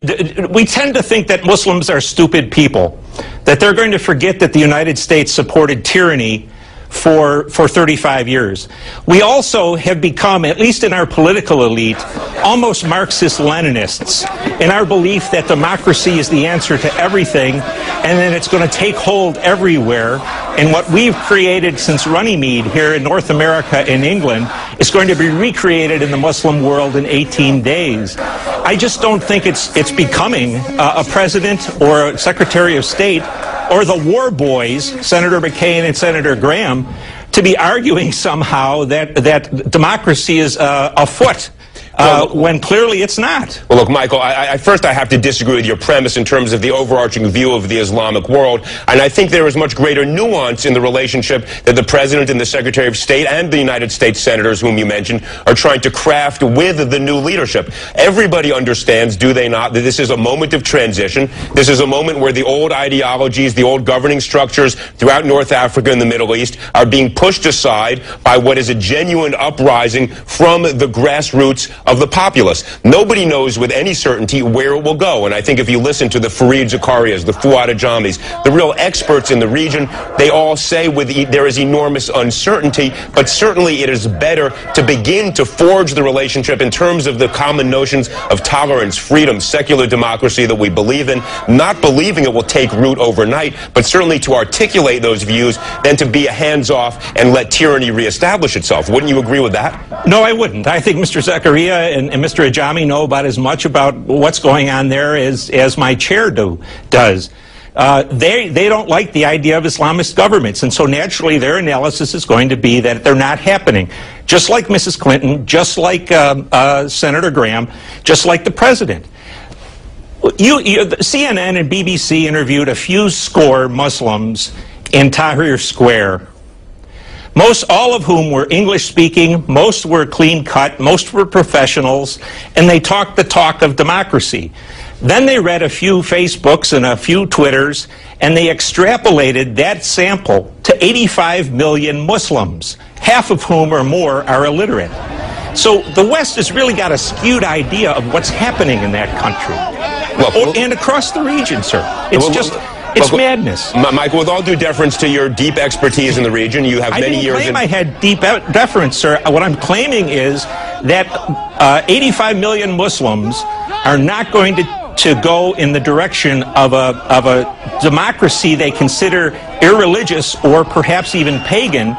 We tend to think that Muslims are stupid people, that they're going to forget that the United States supported tyranny for 35 years. We also have become, at least in our political elite, almost Marxist-Leninists in our belief that democracy is the answer to everything and that it's going to take hold everywhere. And what we've created since Runnymede here in North America and England is going to be recreated in the Muslim world in 18 days. I just don't think it's becoming a president or a secretary of state or the war boys, Senator McCain and Senator Graham, to be arguing somehow that democracy is afoot. When clearly it's not. Well, look, Michael, first I have to disagree with your premise in terms of the overarching view of the Islamic world, and I think there is much greater nuance in the relationship that the President and the Secretary of State and the United States senators, whom you mentioned, are trying to craft with the new leadership. Everybody understands, do they not, that this is a moment of transition. This is a moment where the old ideologies, the old governing structures throughout North Africa and the Middle East are being pushed aside by what is a genuine uprising from the grassroots of the populace. Nobody knows with any certainty where it will go, and I think if you listen to the Fareed Zakarias, the Fuad Ajamis, the real experts in the region, they all say there is enormous uncertainty, but certainly it is better to begin to forge the relationship in terms of the common notions of tolerance, freedom, secular democracy that we believe in, not believing it will take root overnight, but certainly to articulate those views than to be a hands-off and let tyranny reestablish itself. Wouldn't you agree with that? No, I wouldn't. I think Mr. Zakaria and Mr. Ajami know about as much about what's going on there as my chair does. They don't like the idea of Islamist governments, and so naturally their analysis is going to be that they're not happening. Just like Mrs. Clinton, just like Senator Graham, just like the President. CNN and BBC interviewed a few score Muslims in Tahrir Square, all of whom were English-speaking, most were clean-cut, most were professionals, and they talked the talk of democracy. Then they read a few Facebooks and a few Twitters, and they extrapolated that sample to 85 million Muslims, half of whom or more are illiterate. So the West has really got a skewed idea of what's happening in that country. And across the region, sir. It's madness. Michael, with all due deference to your deep expertise in the region, you have many years... I didn't claim I had deep deference, sir. What I'm claiming is that 85 million Muslims are not going to go in the direction of a democracy they consider irreligious or perhaps even pagan,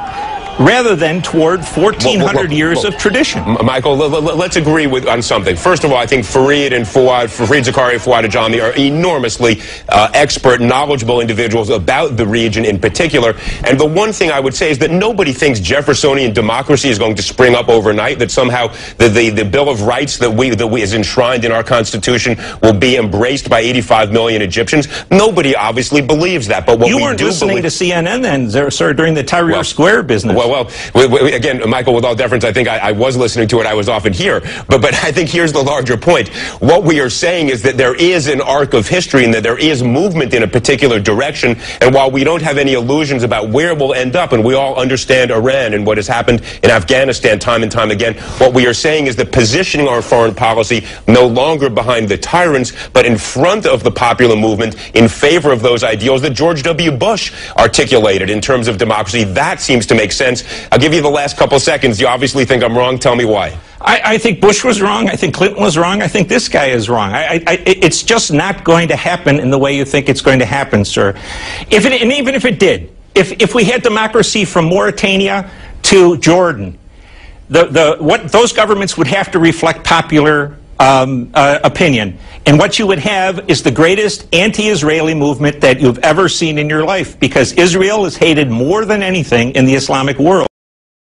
rather than toward 1,400 years of tradition. Michael, let's agree on something. First of all, I think Fareed Zakaria and Fuad Ajami are enormously expert, knowledgeable individuals about the region in particular. And the one thing I would say is that nobody thinks Jeffersonian democracy is going to spring up overnight, that somehow the Bill of Rights that is enshrined in our Constitution will be embraced by 85 million Egyptians. Nobody obviously believes that. But what you weren't listening to CNN then, sir, during the Tahrir Square business. Well, again, Michael, with all deference, I think I was listening to it. I was often here. But I think here's the larger point. What we are saying is that there is an arc of history and that there is movement in a particular direction. And while we don't have any illusions about where it will end up, and we all understand Iran and what has happened in Afghanistan time and time again, what we are saying is that positioning our foreign policy no longer behind the tyrants, but in front of the popular movement in favor of those ideals that George W. Bush articulated in terms of democracy, that seems to make sense. I'll give you the last couple seconds. You obviously think I'm wrong. Tell me why. I think Bush was wrong. I think Clinton was wrong. I think this guy is wrong. It's just not going to happen in the way you think it's going to happen, sir. And even if it did, if we had democracy from Mauritania to Jordan, what those governments would have to reflect popular opinion. And what you would have is the greatest anti-Israeli movement that you've ever seen in your life, because Israel is hated more than anything in the Islamic world.